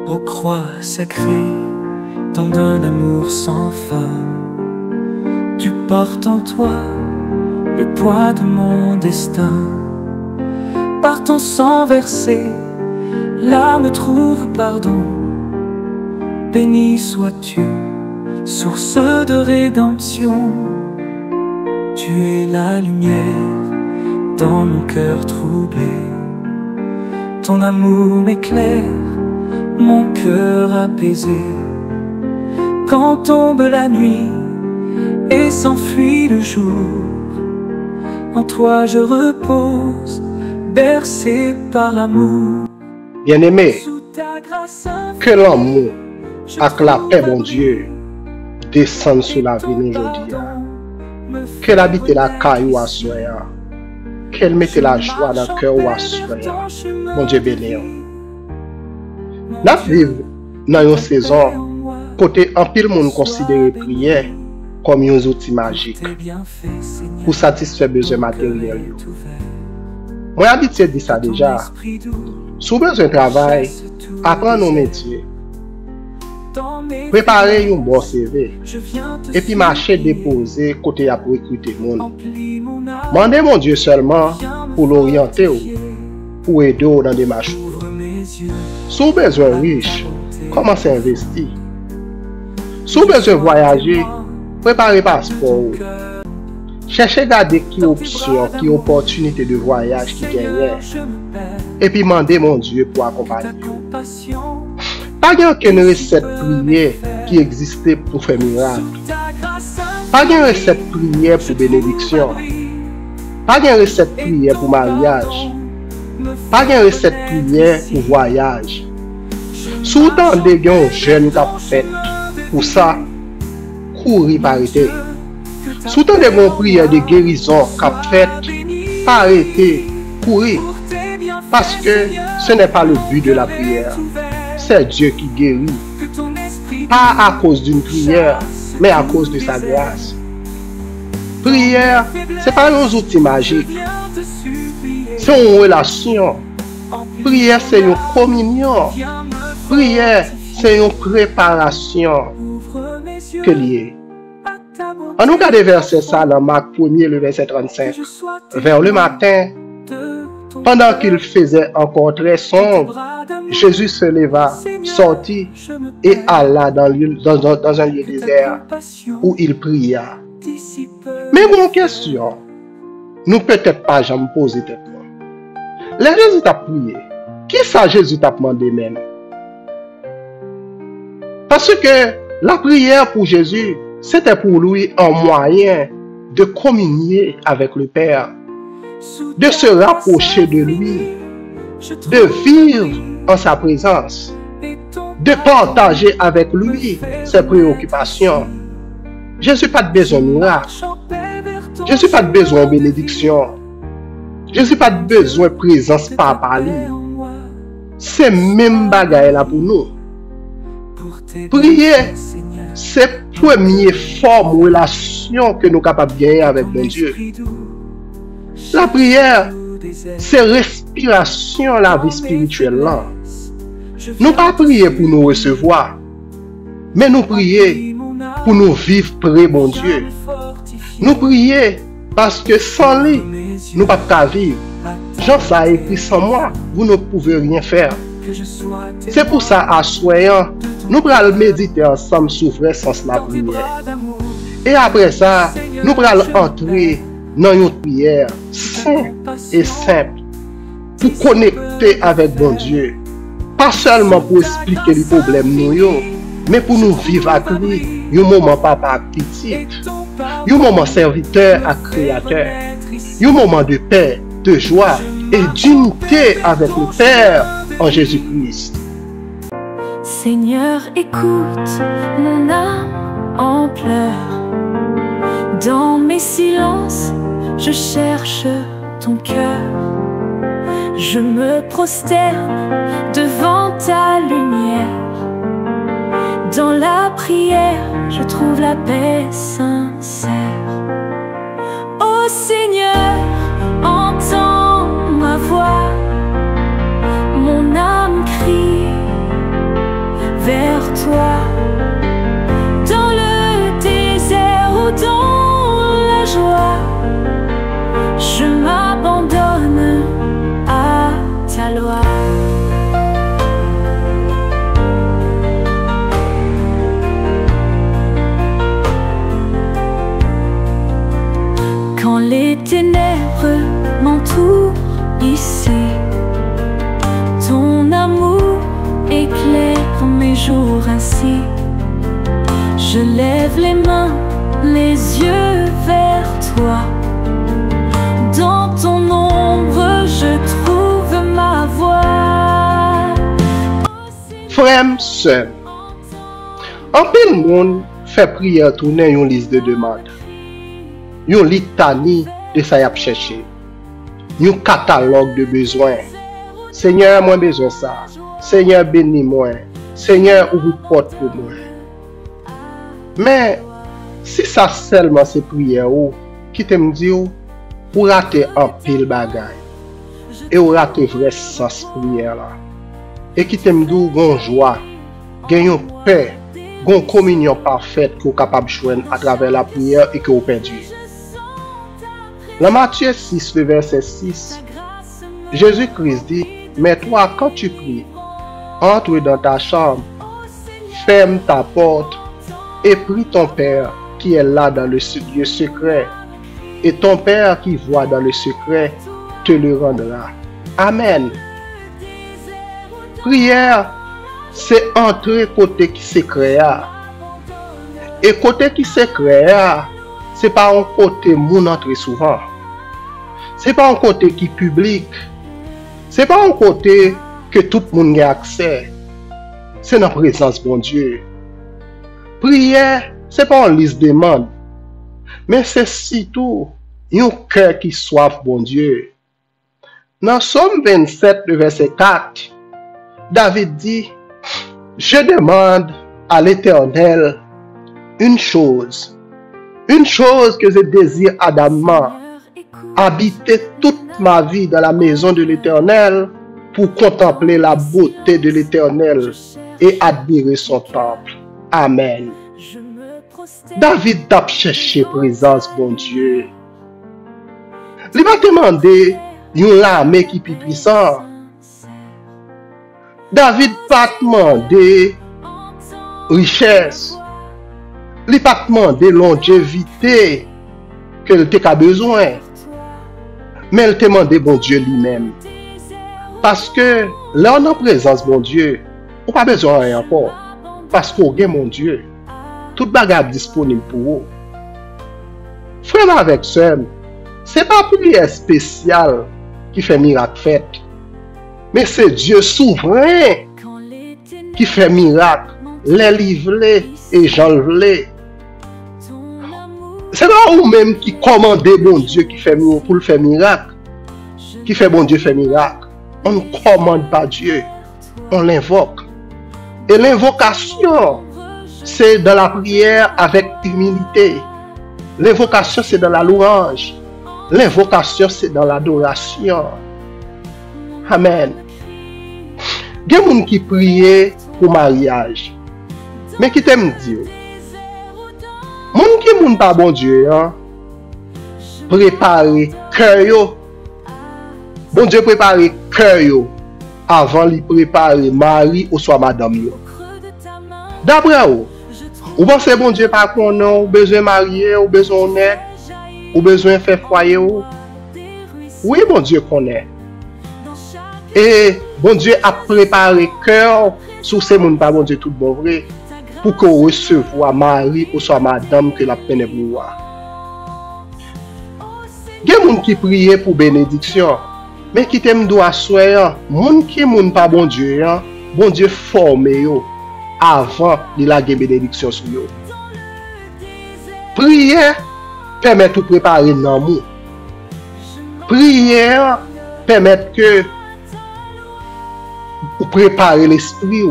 aux croix sacrées, tant d'un amour sans fin. Tu portes en toi le poids de mon destin. Par ton sang versé, l'âme trouve pardon. Béni sois-tu, source de rédemption. Tu es la lumière dans mon cœur troublé. Ton amour m'éclaire, mon cœur apaisé. Quand tombe la nuit et s'enfuit le jour, en toi je repose, bercé par l'amour. Bien-aimé, que l'amour avec la paix, mon Dieu, descende sur la vie nous aujourd'hui. Qu'elle habite la caillou à soya. Qu'elle mette la joie dans le cœur à soya. Mon Dieu béni. Nous vivons dans une saison côté en pile monde considère prière comme un outil magique pour satisfaire besoins matériels. Moi habitué dit ça déjà. Sous besoin de travail, apprendre nos métiers. Préparer un bon CV et puis marcher déposer côté à pour recruter monde. Mandez mon Dieu seulement pour l'orienter pour aider dans des marches. Sous besoin riche, commencez à investir. Sous besoin voyager, préparez passeport. Cherchez garder qui option, qui opportunité de voyage qui gagne. Et puis mandez mon Dieu pour accompagner. Pas aucune recette prière qui existait pour faire miracle. Pas de recette prière pour bénédiction. Pas de recette prière pour mariage. Pas de recette prière pour voyage. Soutant des gens jeunes qui ont fait pour ça, courir par arrêter. Soutant des gens prières de guérison qui ont fait, pas arrêter, courir. Parce que ce n'est pas le but de la prière. C'est Dieu qui guérit. Pas à cause d'une prière, mais à cause de sa grâce. Prière, ce n'est pas un outil magique. C'est une relation. Prière, c'est une communion. Prière, c'est une préparation que liée. On nous regarde verset ça dans Marc 1er, le verset 35. Vers le matin, pendant qu'il faisait encore très sombre, Jésus se leva, sortit et alla dans un lieu désert où il pria. Mais mon question, nous peut-être pas jamais poser tête. Les Jésus t'a prié. Qui ça Jésus t'a demandé même? Parce que la prière pour Jésus, c'était pour lui un moyen de communier avec le Père, de se rapprocher de lui, de vivre en sa présence, de partager avec lui ses préoccupations. Jésus n'a pas besoin de miracle. Jésus n'a pas besoin de bénédiction. Jésus n'a pas besoin de présence par parler. C'est même bagaille là pour nous. Prier, c'est la première forme de relation que nous sommes capables de gagner avec mon Dieu. La prière, c'est respiration la vie spirituelle. Nous pas prier pour nous recevoir, mais nous prier pour nous vivre près mon Dieu. Nous prier parce que sans lui, nous ne pouvons pas vivre. Jean ça a écrit sans moi, vous ne pouvez rien faire. C'est pour ça, à soyant, nous allons méditer ensemble sur vrai sens de la prière. Et après ça, nous allons entrer dans une prière simple et simple pour connecter avec bon Dieu. Pas seulement pour expliquer les problèmes nous, mais pour nous vivre avec lui, un moment papa à petit, un moment serviteur à créateur, un moment de paix, de joie et d'unité avec le Père en Jésus-Christ. Seigneur, écoute mon âme en pleurs. Dans mes silences, je cherche ton cœur. Je me prosterne devant ta lumière. Dans la prière, je trouve la paix sincère. Ô Seigneur, entends ma voix. Mon âme crie, merci. Je lève les mains, les yeux vers toi. Dans ton ombre, je trouve ma voix. Frère, sœur, en peu de monde fait prière tourner une liste de demandes. Une litanie de ça y a cherché. Un catalogue de besoins. Seigneur, moi besoin ça. Seigneur, bénis-moi. Seigneur, ouvre porte pour moi. Mais si ça seulement c'est prière qui te me dit ou rater un pile bagaille et ou rater vrai sens prière là et qui te me dit gon joie, gagne paix, gon communion parfaite que vous capable joindre à travers la prière et que vous perdu. Dans Matthieu 6, le verset 6, Jésus-Christ dit, mais toi, quand tu pries, entre dans ta chambre, ferme ta porte et prie ton Père qui est là dans le lieu secret. Et ton Père qui voit dans le secret te le rendra. Amen. Prière, c'est entrer côté qui se crée. Et côté qui se crée, c'est pas un côté moun entre souvent. C'est pas un côté qui public. C'est pas un côté que tout le monde a accès. C'est dans la présence de bon Dieu. Prière, c'est pas une liste de demandes. Mais c'est surtout un cœur qui soif bon Dieu. Dans Somme 27, le verset 4, David dit, je demande à l'Éternel une chose que je désire ardemment, habiter toute ma vie dans la maison de l'Éternel pour contempler la beauté de l'Éternel et admirer son temple. Amen. David t'a cherché présence bon Dieu. Il va demander une armée qui est puissante. David pas demandé richesse. Il pas demandé longévité qu'il a besoin. Mais il te demandé bon Dieu lui-même. Parce que là, on est en présence bon Dieu, on n'a pas besoin de rien encore. Parce qu'on a mon Dieu. Toute bagarre disponible pour vous. Frère avec sœur, ce n'est pas prière spéciale qui fait miracle fait. Mais c'est Dieu souverain qui fait miracle, les livrer et j'enlever. C'est pas vous-même qui commandez bon Dieu qui fait pour le faire miracle. Qui fait bon Dieu faire miracle. On ne commande pas Dieu. On l'invoque. Et l'invocation, c'est dans la prière avec humilité. L'invocation, c'est dans la louange. L'invocation, c'est dans l'adoration. Amen. Il y a des gens qui prient pour mariage. Mais qui t'aiment Dieu. Les gens qui ne pas bon Dieu, préparer cœur. Bon Dieu préparer cœur avant de préparer mari ou soit madame. D'après vous pensez bon Dieu pas qu'on a besoin de marier, ou besoin de ou besoin de faire foyer. Oui, bon Dieu connaît. Et bon Dieu a préparé cœur sur ces gens pas bon Dieu tout bon vrai pour qu'on recevoir mari ou soit madame que la peine pour voir. Il y a des gens qui prient pour bénédiction, mais qui t'aiment doit soyer, gens qui ne pas bon Dieu forme yo avant de la bénédiction sur yo. Prière permet de préparer l'amour. Prière permet que vous préparez l'esprit.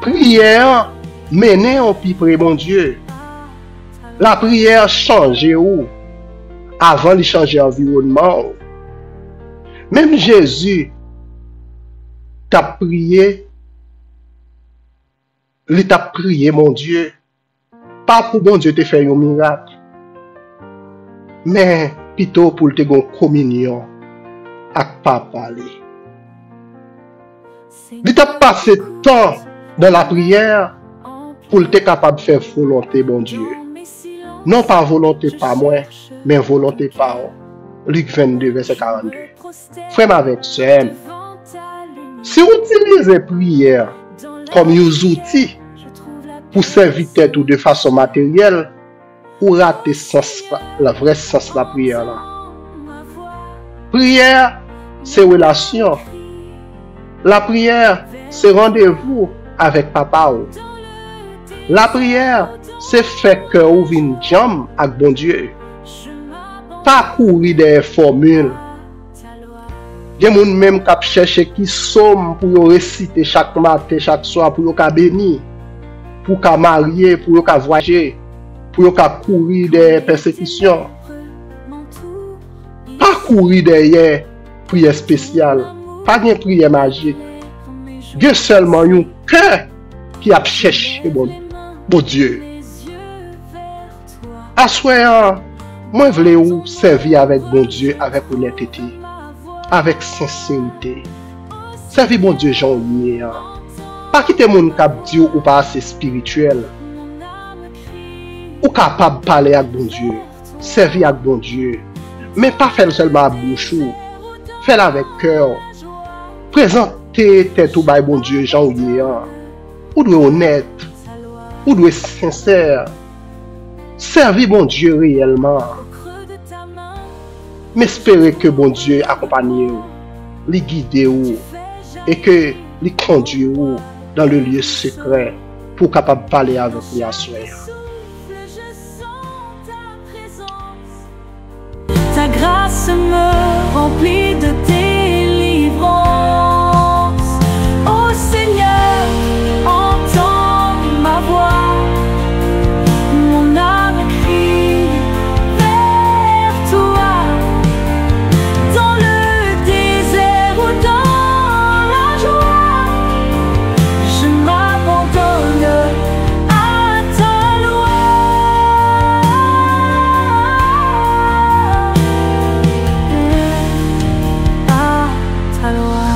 Prière mène au plus près bon Dieu. La prière change où avant de changer l'environnement. Même Jésus t'a prié. Il t'a prié mon Dieu. Pas pour bon Dieu te faire un miracle. Mais plutôt pour te faire une communion avec Papa. Il t'a passé temps dans la prière pour être capable de faire volonté, bon Dieu. Non pas volonté par moi, mais volonté par Luc 22, verset 42. Frère avec sœur, si vous utilisez prière comme un outil pour servir tête ou de façon matérielle ou rater le vrai sens de la prière. Prière, c'est relation. La prière, c'est rendez-vous avec papa. La prière, c'est faire que ou vin jam avec bon Dieu. Pas courir des formules. Il y a des gens même qui cherchent qui somme pour réciter chaque matin, chaque soir, pour bénir, pour marier, pour voyager, pour courir des persécutions. Pas courir derrière prière spéciale, pas de prière magique. Dieu seulement un cœur qui a cherché bon Dieu. À soir, moi je voulais servir avec bon Dieu, avec honnêteté, avec sincérité. Servir bon Dieu, Jean-Yé. Pas quitter mon cap Dieu ou pas assez spirituel. Ou capable de parler avec bon Dieu, servir avec bon Dieu. Mais pas faire seulement à bouche, faire avec cœur. Présenter tête au bail bon Dieu, Jean-Yé. Ou doit honnête, ou doit sincère. Servir bon Dieu réellement. Mais espérer que bon Dieu accompagne vous, les guide vous et que les conduit vous dans le lieu secret pour capable parler avec vous à soi. Ta grâce me remplit de délivrance. Ô Seigneur, entends ma voix. Mon âme crie vers toi. Dans le désert ou dans la joie, je m'abandonne à ta loi. À ta loi.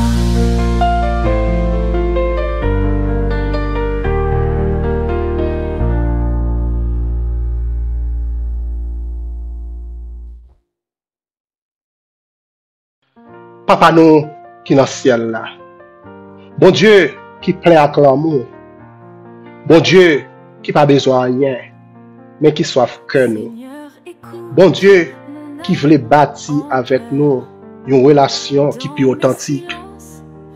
Papa nous qui est dans le ciel là. Bon Dieu qui plein avec l'amour. Bon Dieu qui pas besoin de rien, mais qui soif que nous. Bon Dieu qui voulait bâtir avec nous une relation qui plus authentique,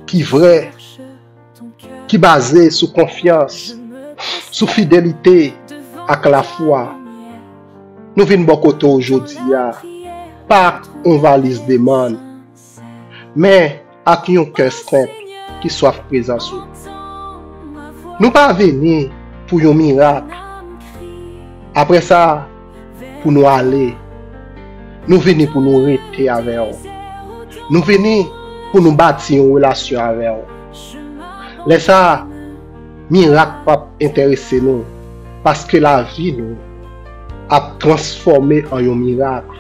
qui vraie, qui basée sur confiance, sur fidélité avec la foi. Nous venons beaucoup aujourd'hui, pas une valise de demande, mais avec un cœur simple qui soit présent sur nous. Nous pas venir pour un miracle. Après ça, pour nous aller. Nous venons pour nous rester avec vous. Nous venons pour nous bâtir une relation avec vous. Laissez ça, miracle pas intéresser nous. Parce que la vie nous a transformé en un miracle.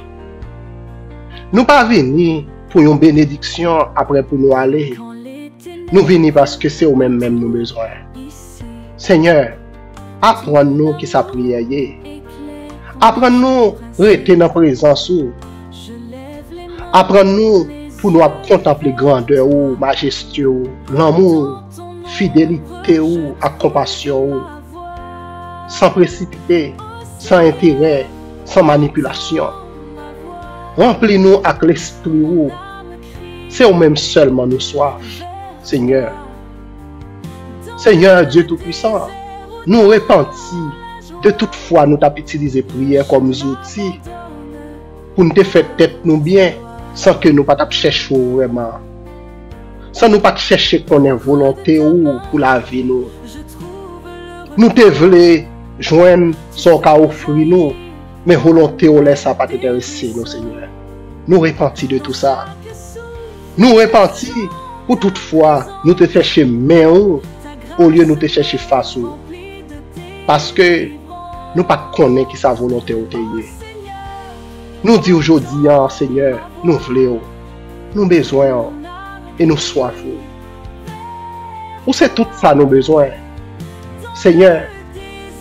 Nous pas venir pour une bénédiction après pour nous aller. Nous venons parce que c'est au même nous besoin. Seigneur, apprends-nous qui sa prière. Apprends-nous rester dans la présence. Apprends-nous pour nous contempler grandeur ou majesté ou l'amour, fidélité ou compassion, sans précipiter, sans intérêt, sans manipulation. Remplis-nous avec l'esprit. C'est au même seulement nous soif, Seigneur. Seigneur Dieu Tout-Puissant, nous repentis de toute fois nous t'avons utilisé prière comme outil pour nous faire tête nous bien sans que nous pas chercher vraiment. Sans nous pas chercher qu'on ait volonté ou pour la vie nous. Nous te voulons joindre ce qu'a offert nous, mais volonté ou laisse pas t'intéresser nous Seigneur. Nous repentis de tout ça. Nous repentis pour toutefois nous te chercher main au lieu de nous te chercher face ou. Parce que nous pas connaît qui sa volonté au taillé. Nous dit aujourd'hui, Seigneur, nous voulons, nous besoin et nous soif. Ou c'est tout ça nous besoin. Seigneur,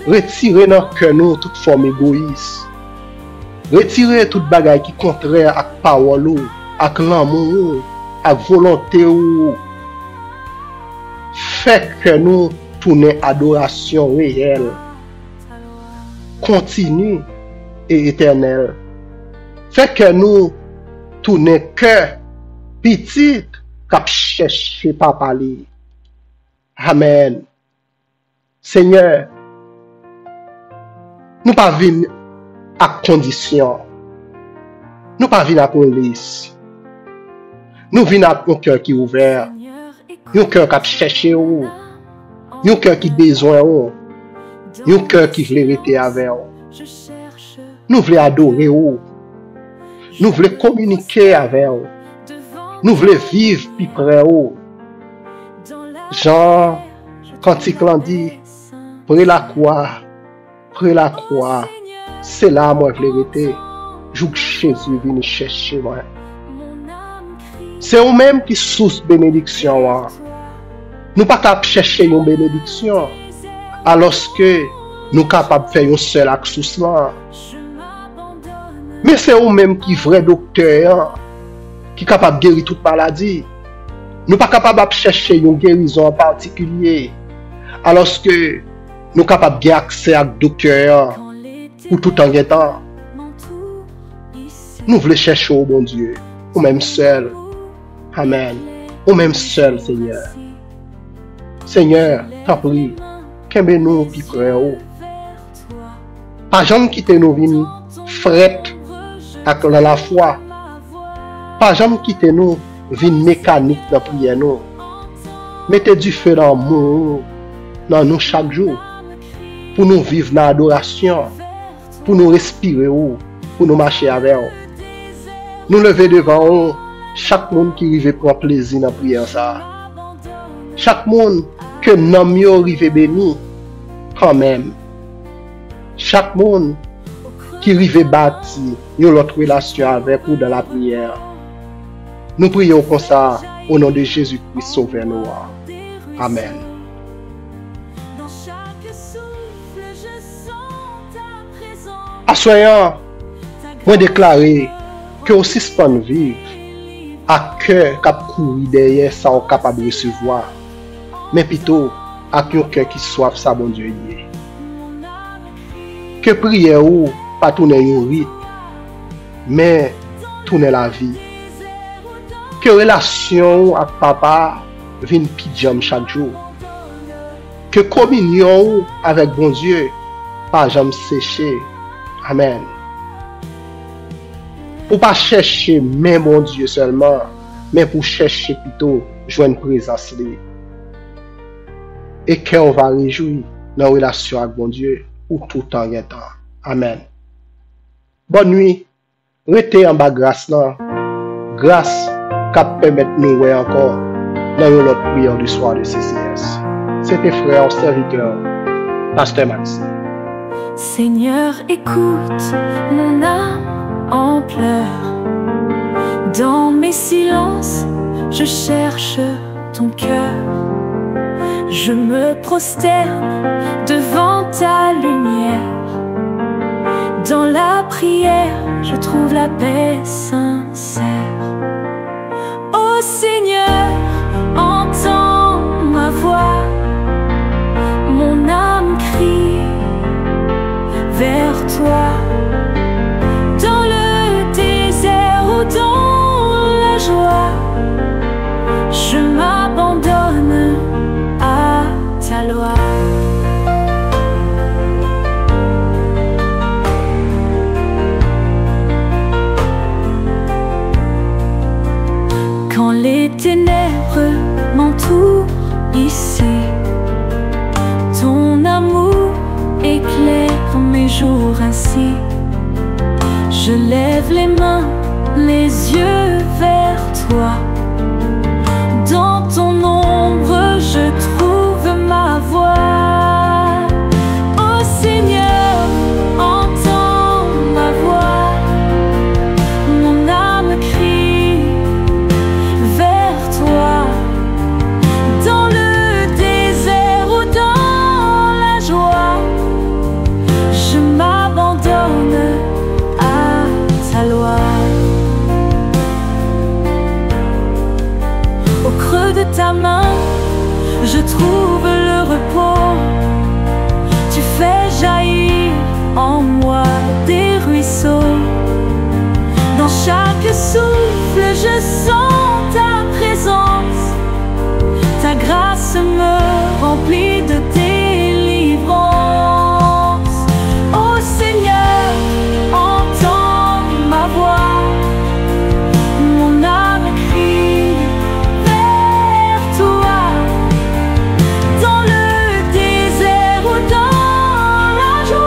retirez dans cœur nous toute forme égoïste. Retirez toute bagaille qui contraire à parole, à l'amour, à volonté ou. Fait que nous tourner adoration réelle, continue et éternelle. Fait que nous tourner cœur petit cap chercher papa li. Amen. Seigneur, nous pas venir à condition. Nous pas venir à police. Nous venons avec un cœur qui est ouvert. Un cœur qui cherche où. Un cœur qui a besoin où. Un cœur qui veut rester avec vous. Nous voulons adorer où. Nous voulons communiquer avec vous. Nous voulons vivre plus près où. Jean, quand il dit, près la croix, c'est là moi je veux rester. Joue Jésus vient chercher moi. C'est vous-même qui source bénédiction. Nous pas capable chercher une bénédiction alors que nous capables de faire un seul acte sous cela. Mais c'est vous-même qui vrai docteur qui capable de guérir toute maladie. Nous pas capable de chercher une guérison en particulier alors que nous capables de accès à docteur pour tout en temps. Nous voulons chercher au bon Dieu, ou même seul. Amen. Ou même seul, Seigneur. Seigneur, t'en prie, qu'aimez nous qui près. Pas jamais quitter nos vies fret avec la foi. Pas jamais quitter nous vie mécanique de prière nous. Mettez du feu dans nous chaque jour pour nous vivre dans l'adoration, pour nous respirer pour nous marcher avec vous. Nous lever devant vous, chaque monde qui arrive prendre plaisir dans la prière ça. Chaque monde que nous mieux arrive béni quand même. Chaque monde qui arrive bâti une autre relation avec vous dans la prière. Nous prions comme ça au nom de Jésus-Christ sauveur-nous. Amen. Assoyant, moi déclarer que au suspend vivre à cœur cap courir derrière ça on capable de recevoir, mais plutôt avec un cœur qui soif ça bon Dieu lié. Que prière ou pas tourner un rythme, mais tourner la vie. Que relation avec papa vienne pidjam chaque jour. Que communion avec bon Dieu pas jamais sécher. Amen. Pour pas chercher même bon Dieu seulement, mais pour chercher plutôt joindre présence lui. Et qu'on va réjouir dans la relation avec bon Dieu pour tout temps et temps. Amen. Bonne nuit. Restez en bas grâce là. Grâce qui permet de nous voir encore dans notre prière du soir de CCS. C'était frère serviteur, Pasteur Max. Seigneur, écoute mon âme en pleurs. Dans mes silences, je cherche ton cœur. Je me prosterne devant ta lumière. Dans la prière, je trouve la paix sincère. Ô Seigneur, entends ma voix. Mon âme crie vers toi. Dans le désert ou dans la joie, je m'abandonne à ta loi. Quand les ténèbres m'entourent ici, ton amour éclaire mes jours ainsi. Je lève les mains, les yeux vers toi. Dans ton ombre, je trouve ma voix. Ô Seigneur, entends ma voix. Mon âme crie vers toi. Dans le désert ou dans la joie, je m'abandonne à ta loi. Au creux de ta main, je trouve le repos. je sens